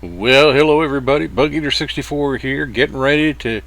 Well, hello everybody. Bug Eater 64 here, getting ready to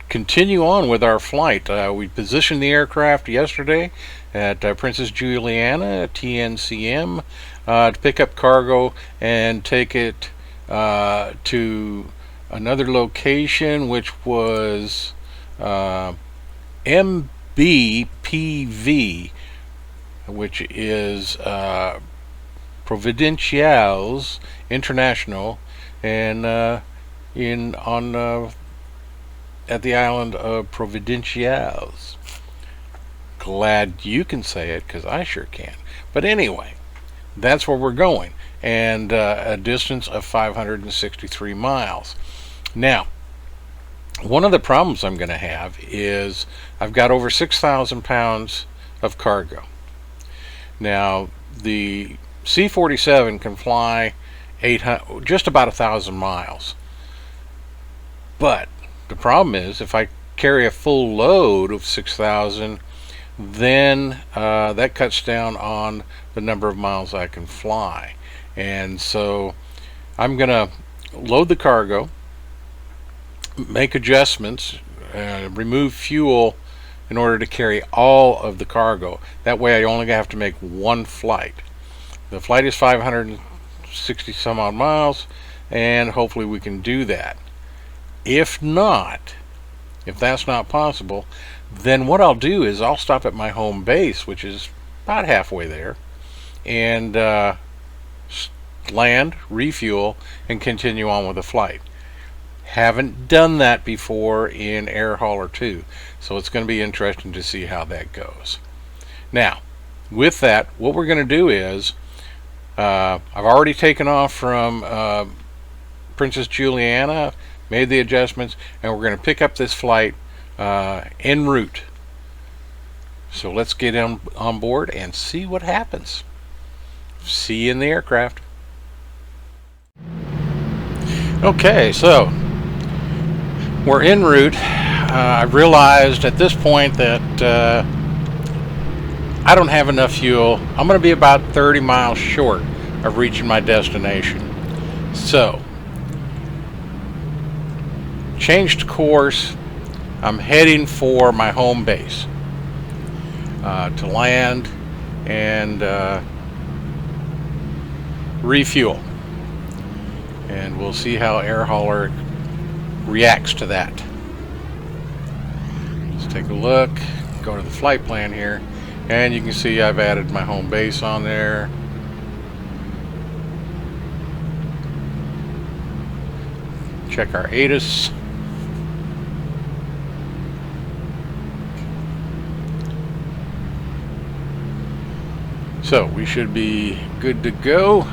continue on with our flight. We positioned the aircraft yesterday at Princess Juliana, TNCM, to pick up cargo and take it to another location, which was MVPB, which is Providenciales International, and in on at the island of Providenciales. Glad you can say it because I sure can. But anyway, that's where we're going, and a distance of 563 miles. Now, one of the problems I'm going to have is I've got over 6,000 pounds of cargo. Now, the C47 can fly 800, just about 1,000 miles. But the problem is, if I carry a full load of 6,000, then that cuts down on the number of miles I can fly. And so I'm going to load the cargo, make adjustments, remove fuel in order to carry all of the cargo. That way I only have to make one flight. The flight is 560 some odd miles, and hopefully we can do that. If not, if that's not possible, then what I'll do is I'll stop at my home base, which is about halfway there, and land, refuel, and continue on with the flight. Haven't done that before in AirHauler2, so it's going to be interesting to see how that goes. Now, with that, what we're going to do is I've already taken off from Princess Juliana, made the adjustments, and we're going to pick up this flight en route. So let's get on board and see what happens. See you in the aircraft. Okay, so we're en route. I've realized at this point that I don't have enough fuel. I'm going to be about 30 miles short of reaching my destination. So, changed course. I'm heading for my home base to land and refuel. And we'll see how AirHauler reacts to that. Let's take a look, go to the flight plan here. And you can see I've added my home base on there. Check our ATIS. So we should be good to go.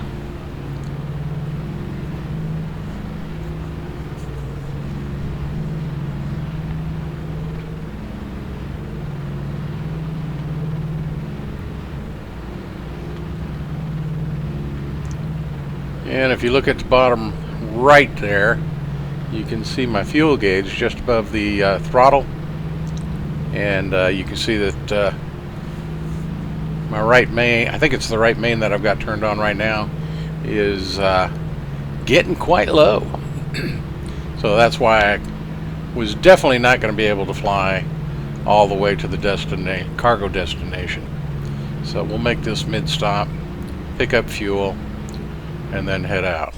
And if you look at the bottom right there, you can see my fuel gauge just above the throttle, and you can see that my right main, I think it's the right main that I've got turned on right now, is getting quite low. So that's why I was definitely not going to be able to fly all the way to the cargo destination. So we'll make this mid-stop, pick up fuel, and then head out.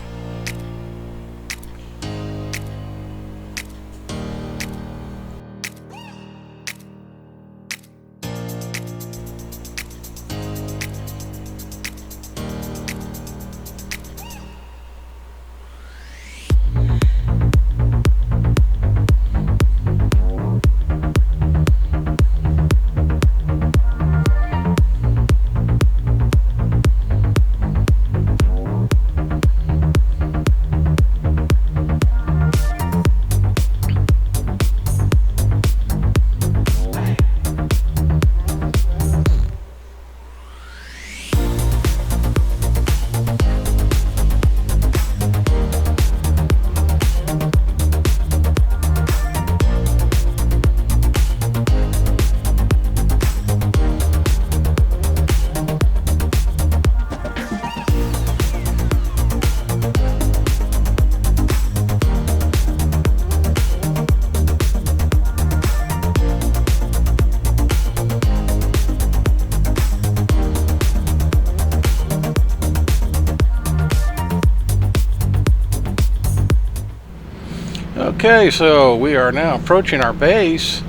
Okay, so we are now approaching our base.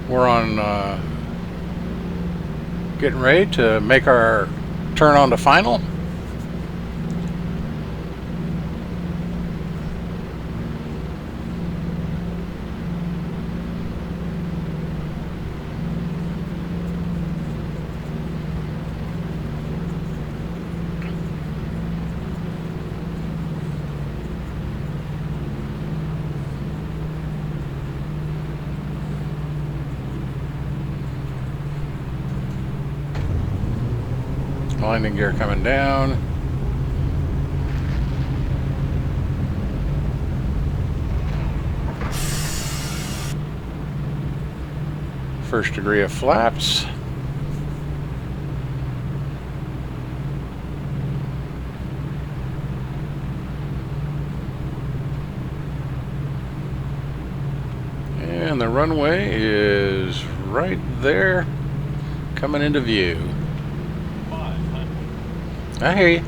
We're on getting ready to make our turn on to final. Landing gear coming down. First degree of flaps. And the runway is right there, coming into view. I hear you.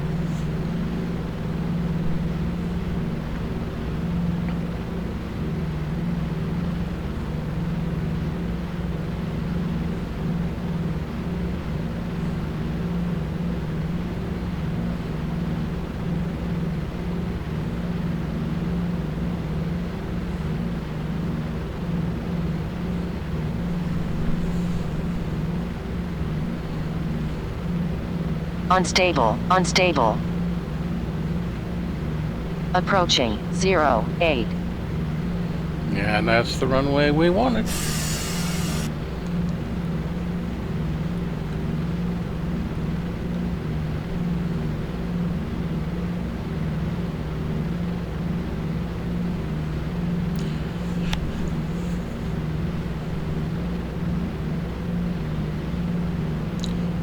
Unstable, unstable. Approaching 08. Yeah, and that's the runway we wanted.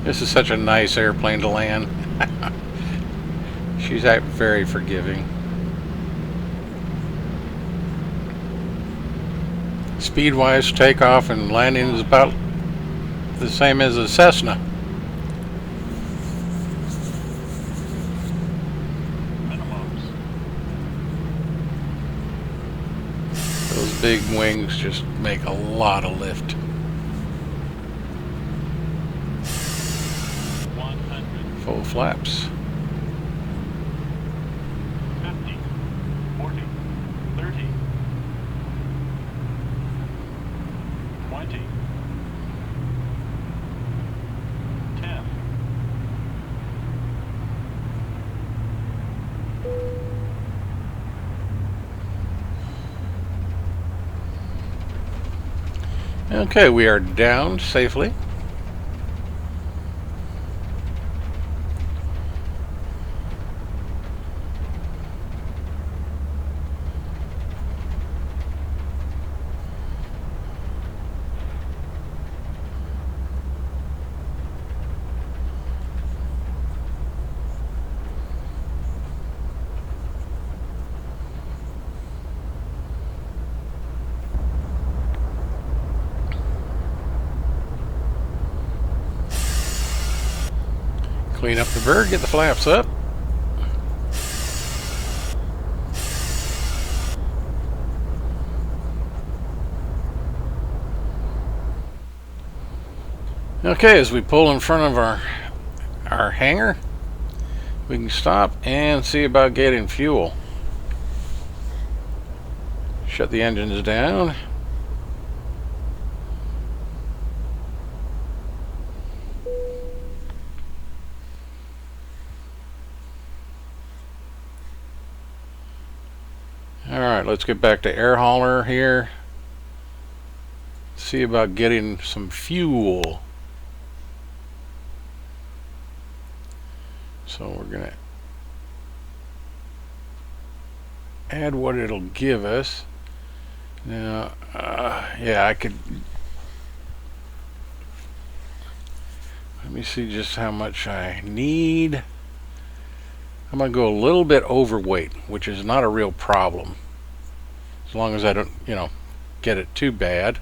This is such a nice airplane to land. She's very forgiving. Speed-wise, takeoff and landing is about the same as a Cessna. Those big wings just make a lot of lift. Full flaps. 50, 40, 30, 20, 10. Okay, we are down safely. Clean up the bird, get the flaps up. Okay, as we pull in front of our hangar, we can stop and see about getting fuel. Shut the engines down. Alright, let's get back to AirHauler here. See about getting some fuel. So we're going to add what it'll give us. Now, yeah, I could... Let me see just how much I need. I'm going to go a little bit overweight, which is not a real problem. As long as I don't, get it too bad.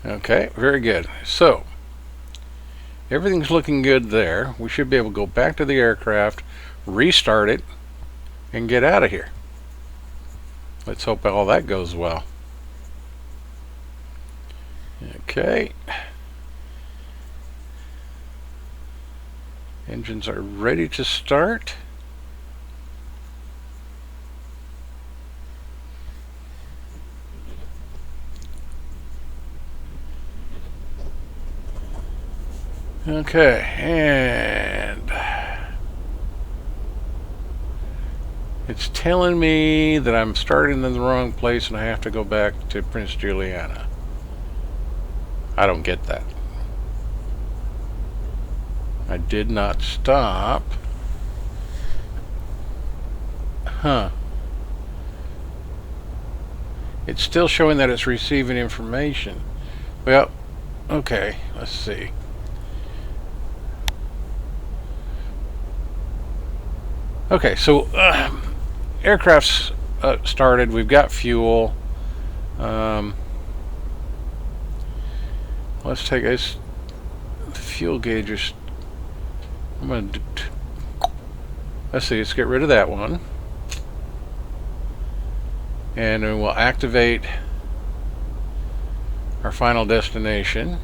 Okay, very good. So, everything's looking good there. We should be able to go back to the aircraft, restart it, and get out of here. Let's hope all that goes well. Okay. Engines are ready to start. Okay, and it's telling me that I'm starting in the wrong place and I have to go back to Prince Juliana. I don't get that. I did not stop. Huh. It's still showing that it's receiving information. Well, okay, let's see. Okay, so aircraft's started. We've got fuel. Let's take this fuel gauges. Let's see. Let's get rid of that one, and then we'll activate our final destination.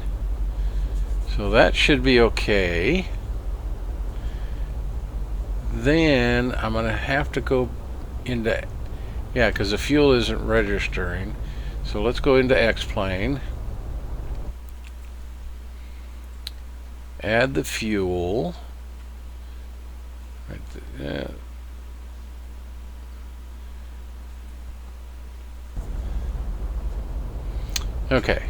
So that should be okay. Then I'm going to have to go into, yeah, because the fuel isn't registering. So let's go into X-Plane. Add the fuel. Right there. Okay.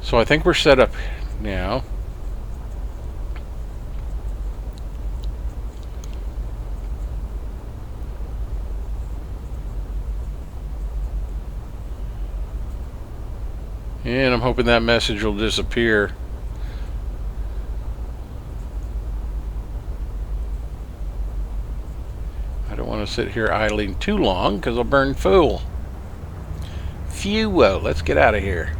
So I think we're set up now. And I'm hoping that message will disappear. I don't want to sit here idling too long because I'll burn fuel. Fuel. Let's get out of here.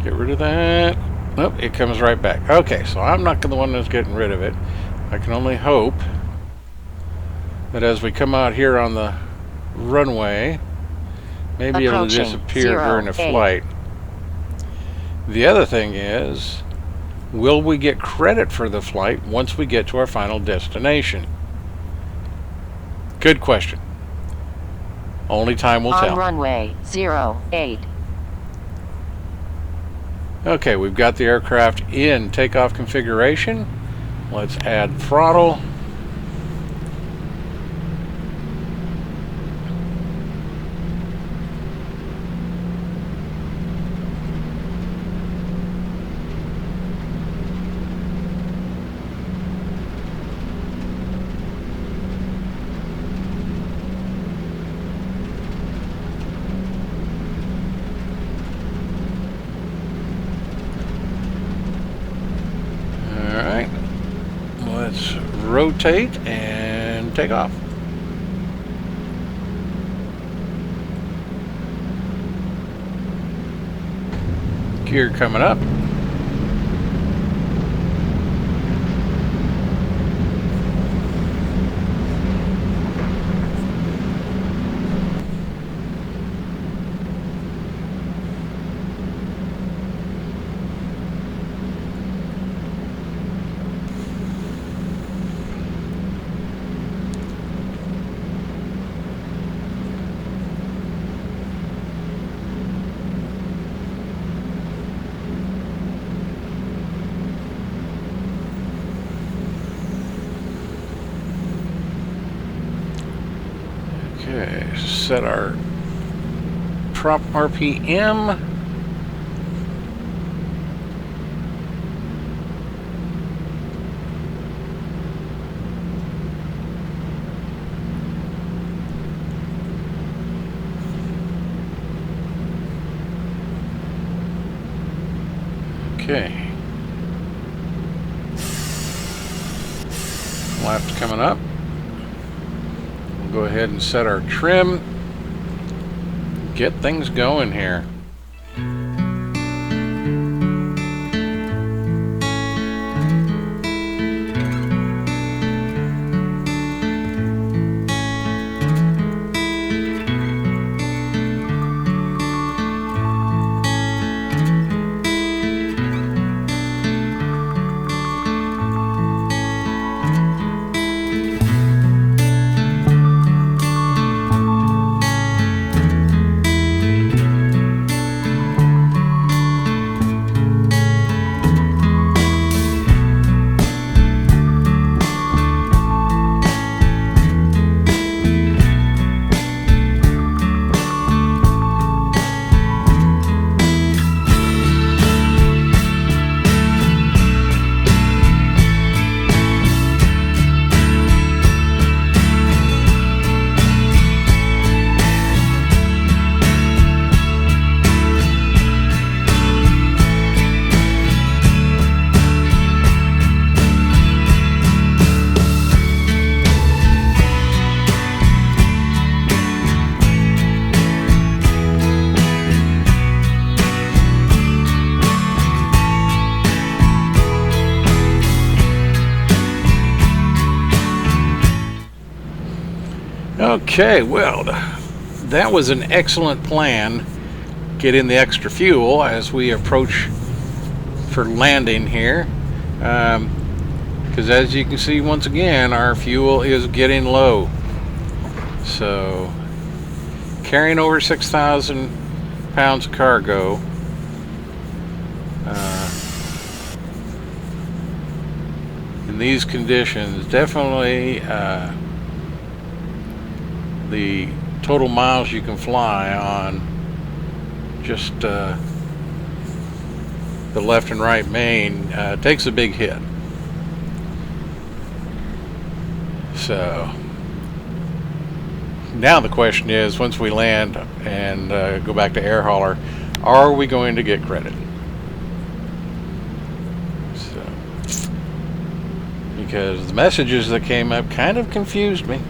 Get rid of that. Nope, it comes right back. Okay, so I'm not the one that's getting rid of it. I can only hope that as we come out here on the runway, maybe it'll disappear during the flight. The other thing is, will we get credit for the flight once we get to our final destination? Good question. Only time will tell. On runway 08. Okay, we've got the aircraft in takeoff configuration. Let's add throttle. Let's rotate and take off. Gear coming up. set our prop RPM. Okay. Laps coming up. We'll go ahead and set our trim. Get things going here. Okay, well, that was an excellent plan. Get in the extra fuel as we approach for landing here. Because as you can see, once again, our fuel is getting low. So, carrying over 6,000 pounds of cargo. In these conditions, definitely the total miles you can fly on just the left and right main takes a big hit. So now the question is, once we land and go back to AirHauler, are we going to get credit? So, because the messages that came up kind of confused me,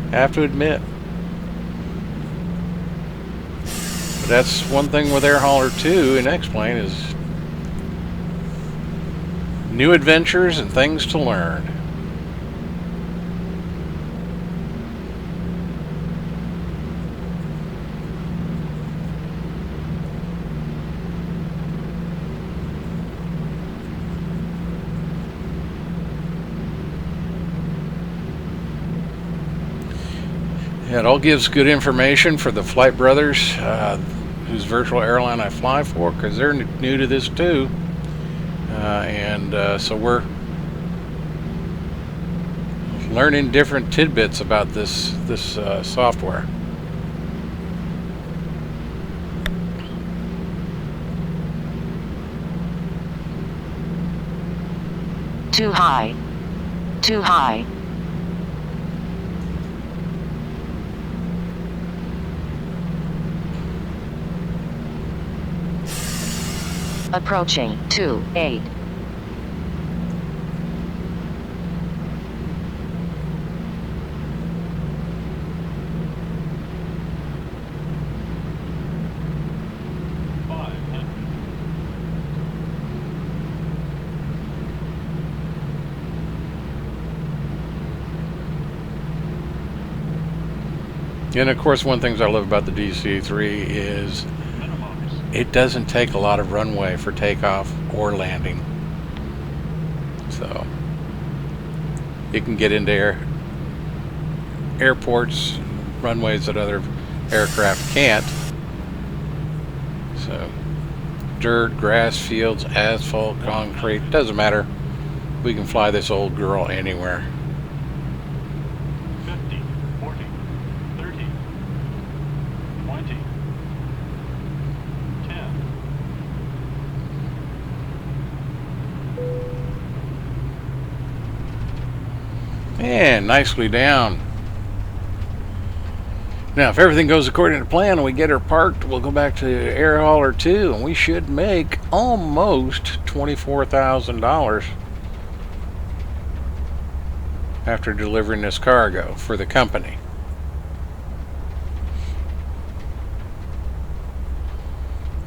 I have to admit. But that's one thing with AirHauler2 and X-Plane is new adventures and things to learn. It all gives good information for the flight brothers whose virtual airline I fly for, because they're new to this too, so we're learning different tidbits about this software. Too high. Too high. Approaching 28. And of course, one thing I love about the DC-3 is it doesn't take a lot of runway for takeoff or landing. So it can get into airports, runways that other aircraft can't. So dirt, grass, fields, asphalt, concrete, doesn't matter. We can fly this old girl anywhere. 50, 40, 30, And nicely down. Now, if everything goes according to plan and we get her parked, we'll go back to AirHauler2 and we should make almost $24,000 after delivering this cargo for the company.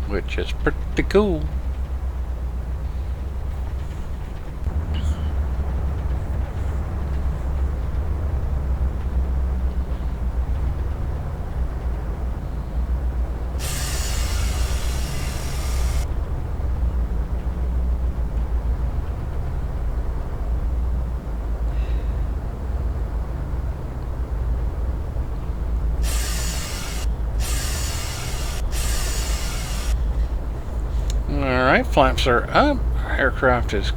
Which is pretty cool. Alright, flaps are up. Aircraft is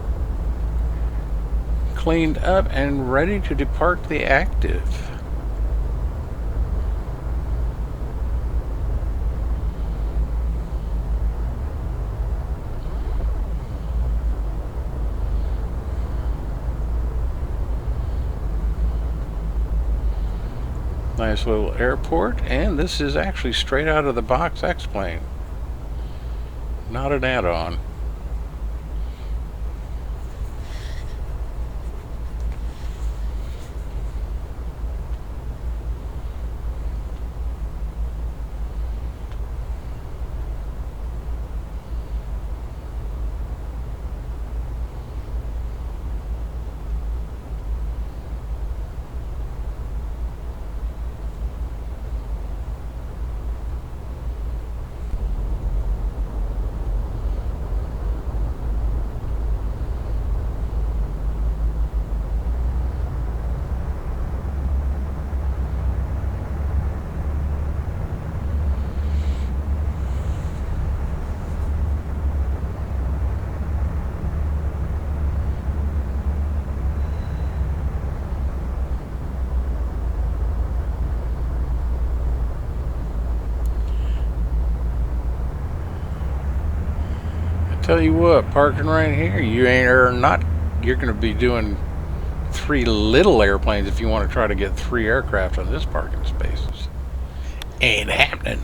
cleaned up and ready to depart the active. Nice little airport, and this is actually straight out of the box X-plane. Not an add-on. Tell you what, parking right here, you're going to be doing 3 little airplanes if you want to try to get 3 aircraft on this parking spaces. Ain't happening.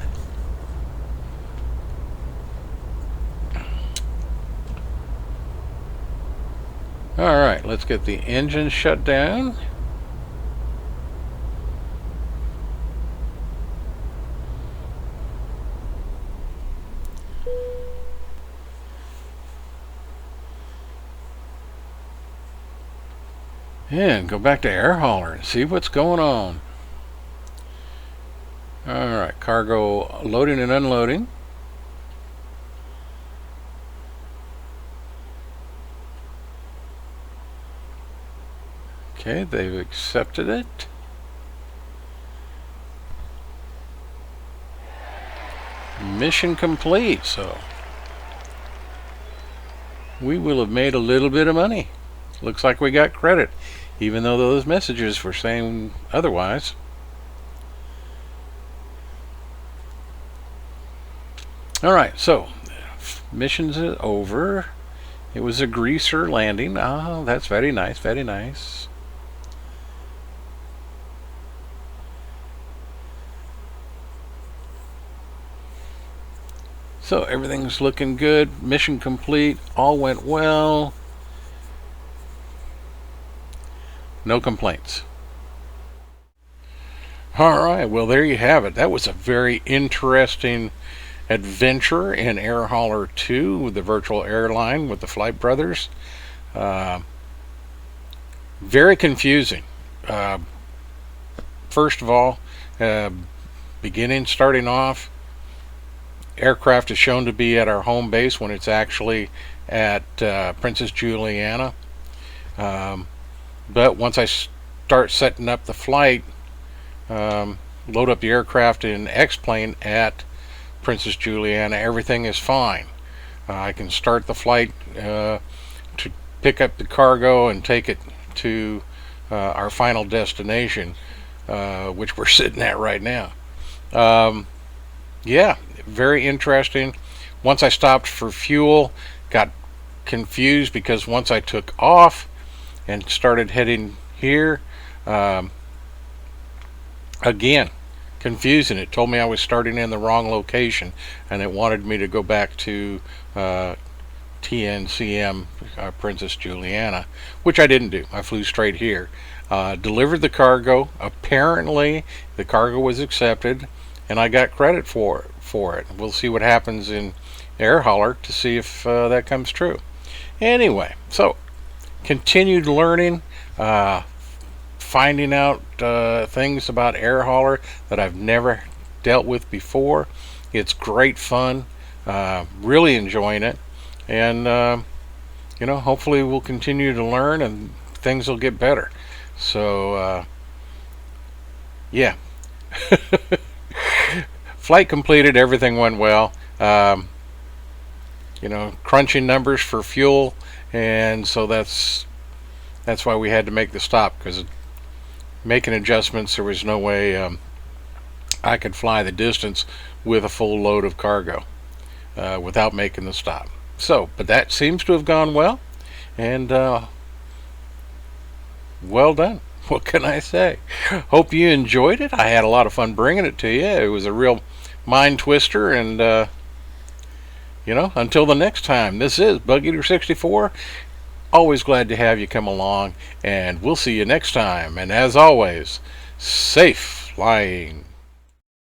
Alright, let's get the engine shut down. And go back to AirHauler and see what's going on. Alright, cargo loading and unloading. Okay, they've accepted it. Mission complete, so we will have made a little bit of money. Looks like we got credit, even though those messages were saying otherwise. Alright, so missions is over. It was a greaser landing. Oh, that's very nice, very nice. So everything's looking good. Mission complete. All went well. No complaints. Alright, well there you have it. That was a very interesting adventure in AirHauler2 with the virtual airline with the Flight Brothers. Very confusing. First of all, starting off, aircraft is shown to be at our home base when it's actually at Princess Juliana. But once I start setting up the flight, load up the aircraft in X-plane at Princess Juliana, everything is fine. I can start the flight to pick up the cargo and take it to our final destination, which we're sitting at right now. Yeah, very interesting. Once I stopped for fuel, got confused because once I took off and started heading here, Um, again, confusing. It told me I was starting in the wrong location, and it wanted me to go back to TNCM, Princess Juliana, which I didn't do. I flew straight here. Delivered the cargo. Apparently, the cargo was accepted, and I got credit for it. We'll see what happens in AirHauler to see if that comes true. Anyway, so continued learning, finding out things about AirHauler that I've never dealt with before. It's great fun. Really enjoying it, and hopefully we'll continue to learn and things will get better. So yeah. Flight completed, everything went well. Crunching numbers for fuel, and so that's why we had to make the stop, because making adjustments, there was no way I could fly the distance with a full load of cargo without making the stop. So, but that seems to have gone well, and well done. What can I say? Hope you enjoyed it. I had a lot of fun bringing it to you. It was a real mind twister, and until the next time, this is Bug Eater 64. Always glad to have you come along, and we'll see you next time. And as always, safe flying.